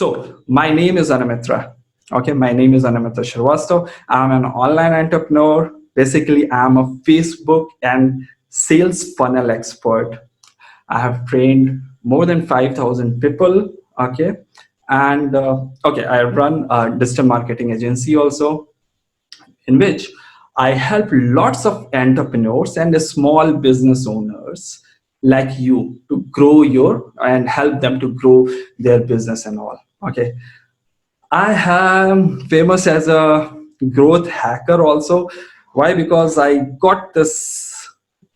So my name is Anamitra. Okay, my name is Anamitra Srivastava. I'm an online entrepreneur. Basically, I'm a Facebook and sales funnel expert. I have trained more than 5,000 people. Okay, and okay, I run a digital marketing agency also, in which I help lots of entrepreneurs and small business owners like you to grow your and help them to grow their business and all. Okay, I am famous as a growth hacker also. Why? Because I got this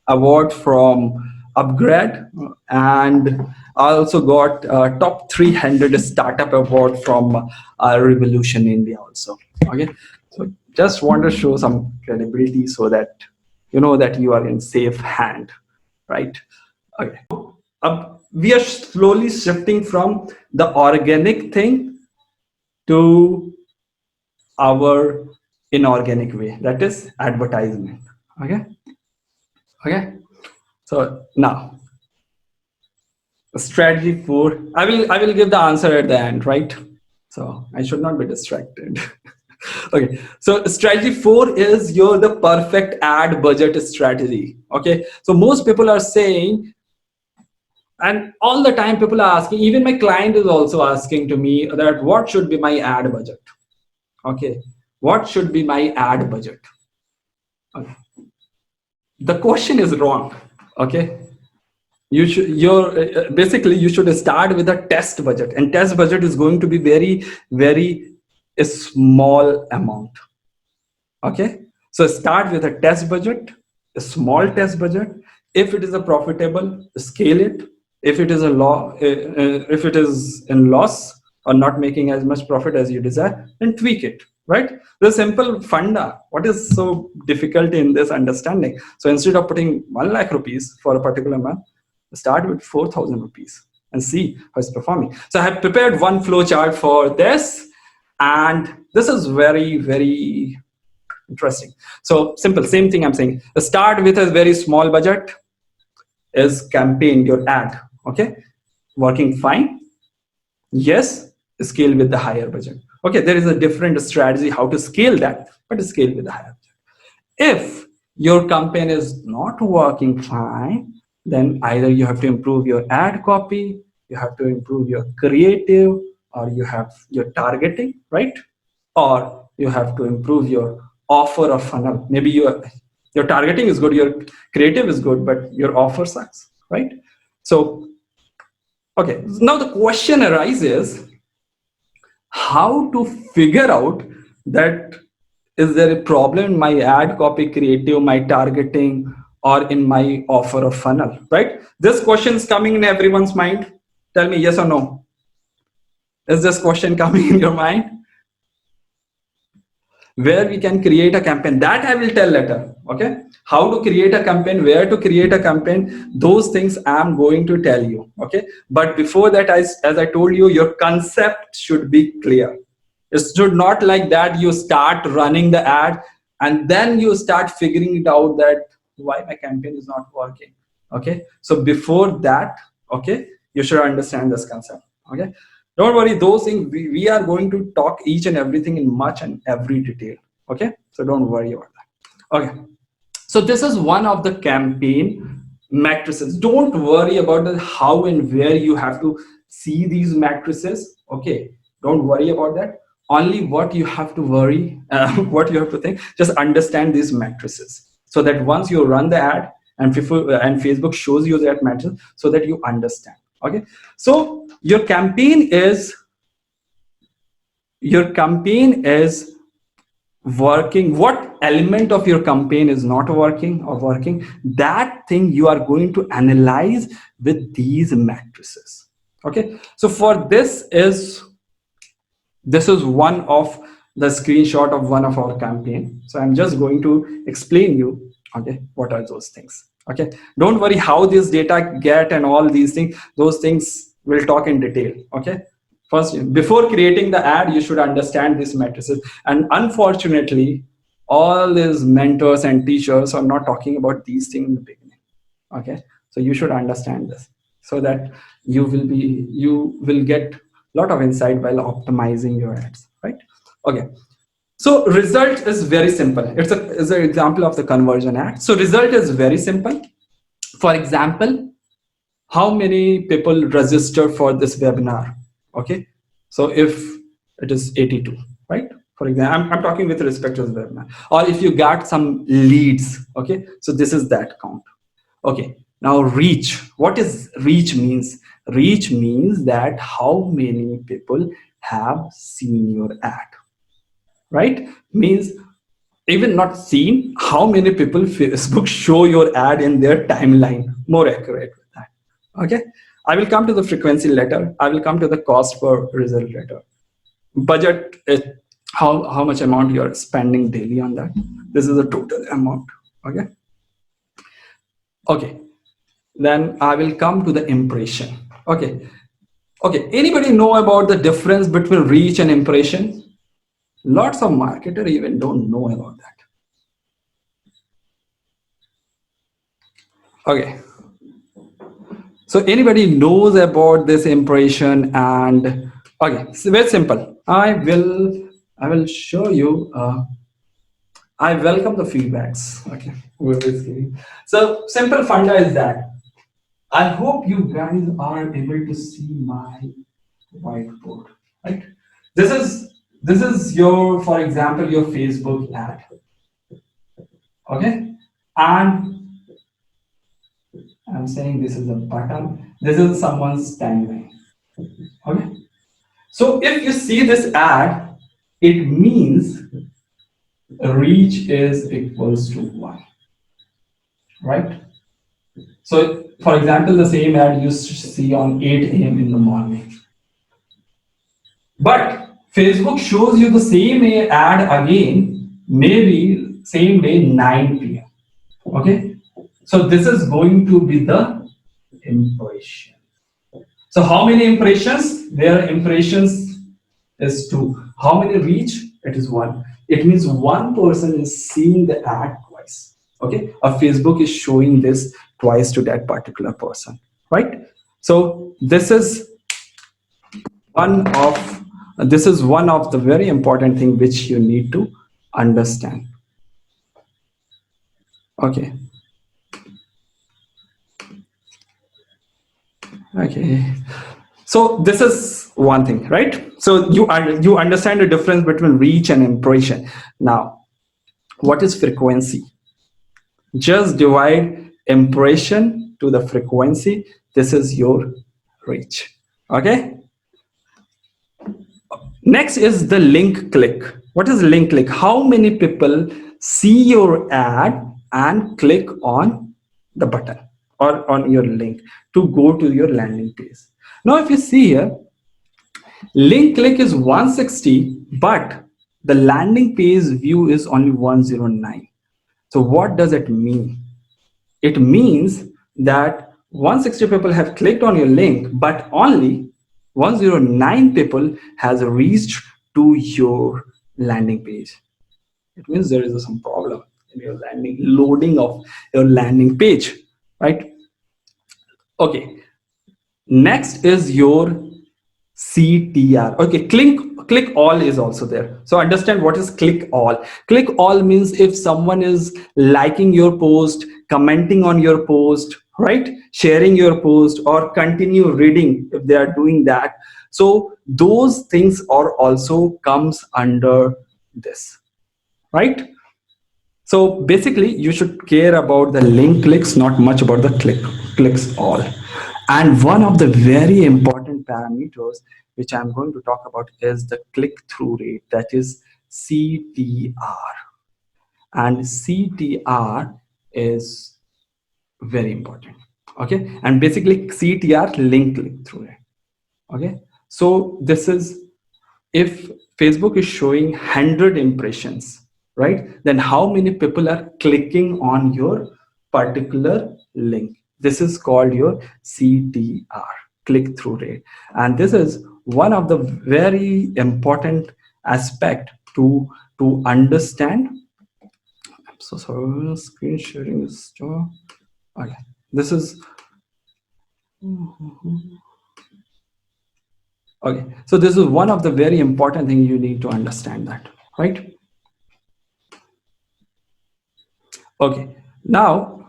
award from Upgrade, and I also got top 300 startup award from Revolution India also. Okay, so just want to show some credibility so that you know that you are in safe hand, right? Okay. We are slowly shifting from the organic thing to our inorganic way, that is advertisement. Okay, okay. So now strategy 4, I will give the answer at the end, right? So I should not be distracted. Okay, so strategy 4 is your the perfect ad budget strategy. Okay, so most people are saying, and all the time people are asking, even my client is also asking to me that what should be my ad budget. Okay, what should be my ad budget? Okay. The question is wrong. Okay, you should basically you should start with a test budget, and test budget is going to be very a small amount. Okay, so start with a test budget, a small test budget. If it is a profitable, scale it. If it is a if it is in loss or not making as much profit as you desire, then tweak it, right? The simple funda. What is so difficult in this understanding? So instead of putting 1 lakh rupees for a particular month, start with 4,000 rupees and see how it's performing. So I have prepared one flow chart for this, and this is very interesting. So simple, same thing I'm saying. Start with a very small budget, is campaign your ad. Okay, working fine. Yes, scale with the higher budget. Okay, there is a different strategy how to scale that, but scale with the higher budget. If your campaign is not working fine, then either you have to improve your ad copy, you have to improve your creative, or you have your targeting, right? Or you have to improve your offer or funnel. Maybe your targeting is good, your creative is good, but your offer sucks, right? So okay, now the question arises, how to figure out that is there a problem in my ad copy, creative, my targeting, or in my offer or funnel, right? This question is coming in everyone's mind. Tell me yes or no. Is this question coming in your mind? Where we can create a campaign, that I will tell later. Okay, how to create a campaign, where to create a campaign, those things I'm going to tell you. Okay, but before that, as I told you, your concept should be clear. It should not like that you start running the ad and then you start figuring it out that why my campaign is not working. Okay, so before that, okay, you should understand this concept. Okay, don't worry, those things we are going to talk each and everything in much and every detail. Okay, so don't worry about that. Okay, so this is one of the campaign matrices. Don't worry about the how and where you have to see these matrices. Okay, don't worry about that. Only what you have to worry, what you have to think, just understand these matrices, so that once you run the ad and Facebook shows you that matrix, so that you understand. Okay, so your campaign is working. What element of your campaign is not working or working, that thing you are going to analyze with these matrices. Okay, so for this is one of the screenshot of one of our campaign. So I'm just going to explain you, okay, what are those things. Okay, don't worry how this data get and all these things, those things we'll talk in detail. Okay, first, before creating the ad, you should understand these matrices. And unfortunately, all these mentors and teachers are not talking about these things in the beginning. Okay, so you should understand this, so that you will get lot of insight while optimizing your ads, right? Okay. So result is very simple. It's an example of the conversion ad. So result is very simple. For example, how many people register for this webinar? Okay. So if it is 82, right? For example, I'm talking with respect to the webinar. Or if you got some leads, okay. So this is that count. Okay. Now reach. What is reach means? Reach means that how many people have seen your ad, right? Means even not seen, how many people Facebook show your ad in their timeline. More accurate with that. Okay. I will come to the frequency later. I will come to the cost per result later. Budget is how much amount you are spending daily on that. This is the total amount. Okay. Okay. Then I will come to the impression. Okay. Okay. Anybody know about the difference between reach and impression? Lots of marketers even don't know about that. Okay. So anybody knows about this impression? And okay, it's very simple. I will show you. I welcome the feedbacks. Okay, whoever is giving. So simple funda is that. I hope you guys are able to see my whiteboard. Right. This is your, for example, your Facebook ad. Okay, and I'm saying this is a button. This is someone's timeline. Okay. So if you see this ad, it means reach is equals to 1, right? So for example, the same ad you see on 8 a.m. in the morning. But Facebook shows you the same ad again, maybe same day 9 p.m. Okay? So this is going to be the impression. So how many impressions? Their impressions is 2. How many reach? It is 1. It means one person is seeing the ad twice. Okay, a Facebook is showing this twice to that particular person, right? So one of this is one of the very important thing which you need to understand. Okay. Okay. So this is one thing, right? So you understand the difference between reach and impression. Now, what is frequency? Just divide impression to the frequency. This is your reach. Okay. Next is the link click. What is link click? How many people see your ad and click on the button or on your link to go to your landing page? Now, if you see here, link click is 160, but the landing page view is only 109. So what does it mean? It means that 160 people have clicked on your link, but only 109 people has reached to your landing page. It means there is some problem in your loading of your landing page, right? Okay. Next is your CTR. Okay, click all is also there. So understand what is click all. Click all means if someone is liking your post, commenting on your post, right? Sharing your post or continue reading if they are doing that. So those things are also comes under this, right? So basically you should care about the link clicks, not much about the clicks all. And one of the very important parameters which I'm going to talk about is the click-through rate, that is CTR. And CTR is very important. Okay. And basically CTR, link click-through rate. Okay. So this is, if Facebook is showing 100 impressions, right, then how many people are clicking on your particular link? This is called your CTR, click through rate. And this is one of the very important aspect to understand. I'm so sorry, screen sharing is okay. This is Okay, so this is one of the very important thing you need to understand that, right? Okay, now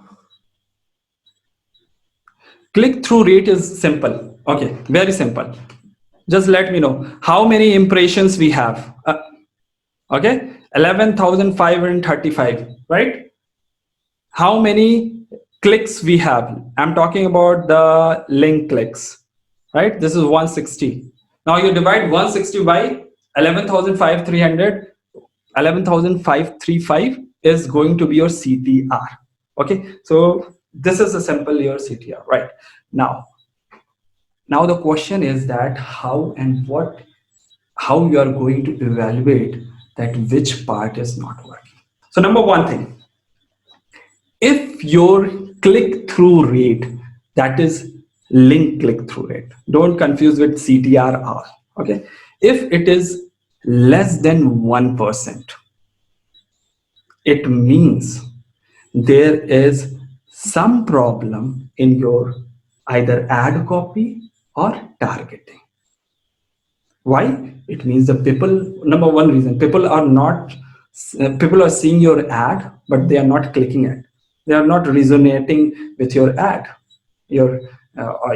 click through rate is simple. Okay, very simple. Just let me know how many impressions we have. Okay, 11,535, right? How many clicks we have? I'm talking about the link clicks, right? This is 160. Now you divide 160 by 11,500. 11,535 is going to be your CTR. Okay, so this is a simple your CTR, right? Now the question is that how you are going to evaluate that which part is not working. So number one thing, if your click through rate, that is link click through rate, don't confuse with CTRR. Okay, if it is less than 1%, it means there is some problem in your either ad copy or targeting. Why? It means the people, number one reason, people are seeing your ad, but they are not clicking it. They are not resonating with your ad, your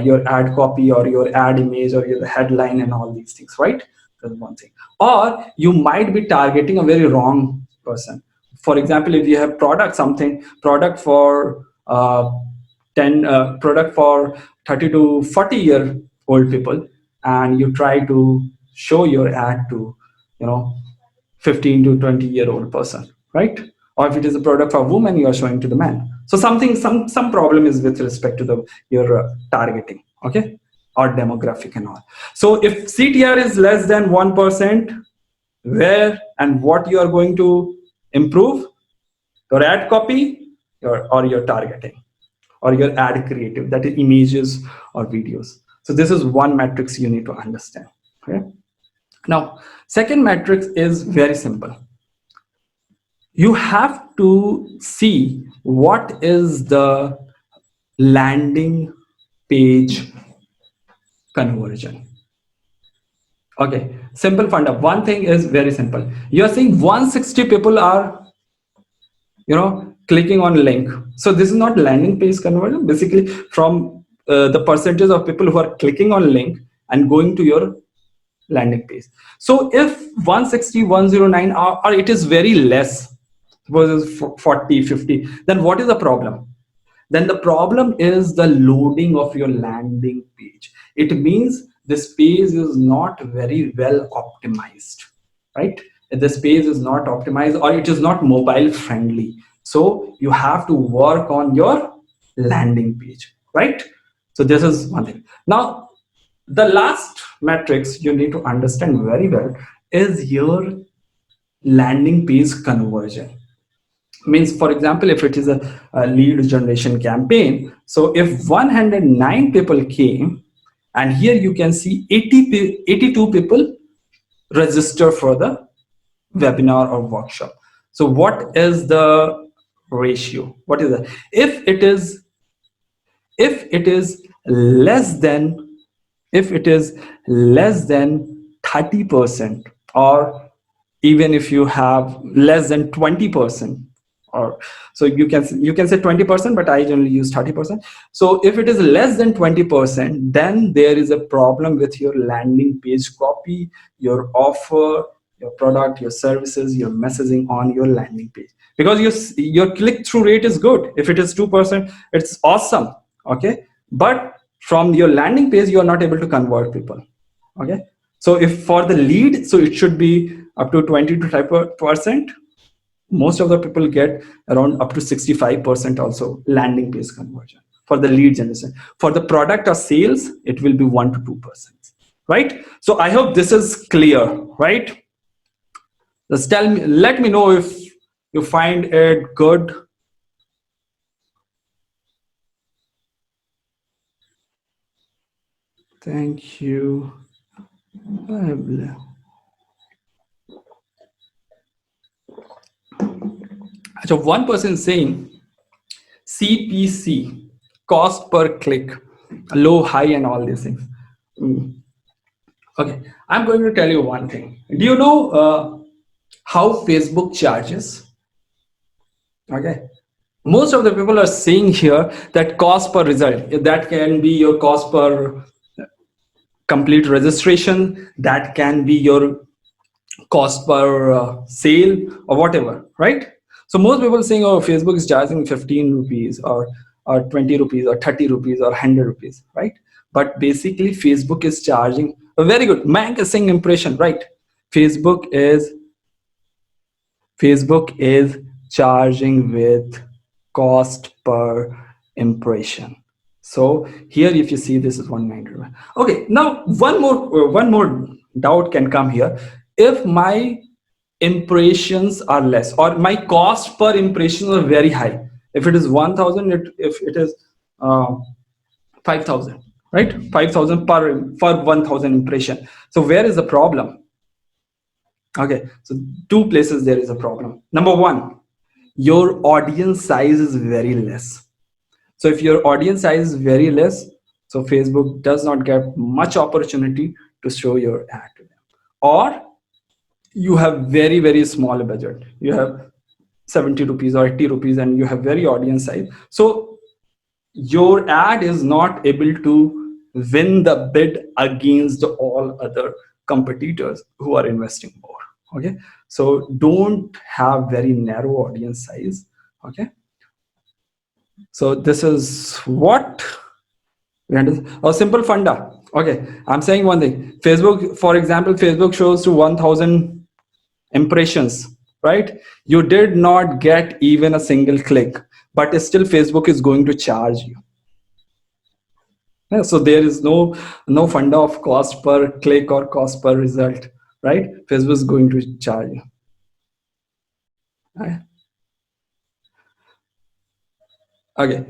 your ad copy or your ad image or your headline and all these things, right? That's one thing. Or you might be targeting a very wrong person. For example, if you have product for 10 product for 30 to 40-year-old people, and you try to show your ad to, you know, 15 to 20-year-old person, right? Or if it is a product for women, you are showing to the man. So some problem is with respect to the your targeting, okay, or demographic and all. So if CTR is less than 1%, where and what you are going to improve? Your ad copy, or your targeting, or your ad creative, that is images or videos. So this is one matrix you need to understand. Okay. Now, second matrix is very simple. You have to see what is the landing page conversion. Okay, simple funda. One thing is very simple. You are saying 160 people are, clicking on link. So this is not landing page conversion. Basically, from the percentage of people who are clicking on link and going to your landing page. So if 160, 109 or it is very less, suppose it's 40, 50, then what is the problem? Then the problem is the loading of your landing page. It means this page is not very well optimized, right? This page is not optimized, or it is not mobile friendly. So you have to work on your landing page, right? So this is one thing. Now, the last matrix you need to understand very well is your landing page conversion. Means, for example, if it is a lead generation campaign, so if 109 people came, and here you can see 82 people register for the webinar or workshop. So what is the ratio? What is that? If it is less than if it is less than 30%, or even if you have less than 20%, or so you can say 20%, but I generally use 30%. So if it is less than 20%, then there is a problem with your landing page copy, your offer, your product, your services, your messaging on your landing page, because your click-through rate is good. If it is 2%, it's awesome. Okay, but from your landing page you are not able to convert people. Okay, so if for the lead, so it should be up to 20 to 30%. Most of the people get around up to 65% also landing page conversion for the lead generation. For the product or sales, it will be 1 to 2%, right? So I hope this is clear, right? Just let me know if you find it good. Thank you. So one person saying CPC, cost per click, low, high, and all these things. Okay, I'm going to tell you one thing. Do you know how Facebook charges? Okay, most of the people are saying here that cost per result, that can be your cost per complete registration, that can be your cost per sale or whatever, right? So most people saying, oh, Facebook is charging 15 rupees or 20 rupees or 30 rupees or 100 rupees, right? But basically Facebook is charging a very good Mank is saying impression, right? Facebook is facebook is charging with cost per impression. So here if you see, this is 190. Okay, now one more doubt can come here. If my impressions are less or my cost per impression are very high, if it is 1000, if it is uh, 5000, right? 5000 per 1000 impression. So where is the problem? Okay, so two places there is a problem. Number one, your audience size is very less. So if your audience size is very less, so Facebook does not get much opportunity to show your ad to them. Or you have very small budget. You have 70 rupees or 80 rupees and you have very audience size. So your ad is not able to win the bid against all other competitors who are investing more. Okay, so don't have very narrow audience size. Okay, so this is what we understand. A simple funda. Okay, I'm saying one thing. Facebook, for example, Facebook shows to 1000 impressions, right? You did not get even a single click, but still Facebook is going to charge you. Yeah, so there is no funda of cost per click or cost per result, right? Facebook is going to charge you. Right? Okay.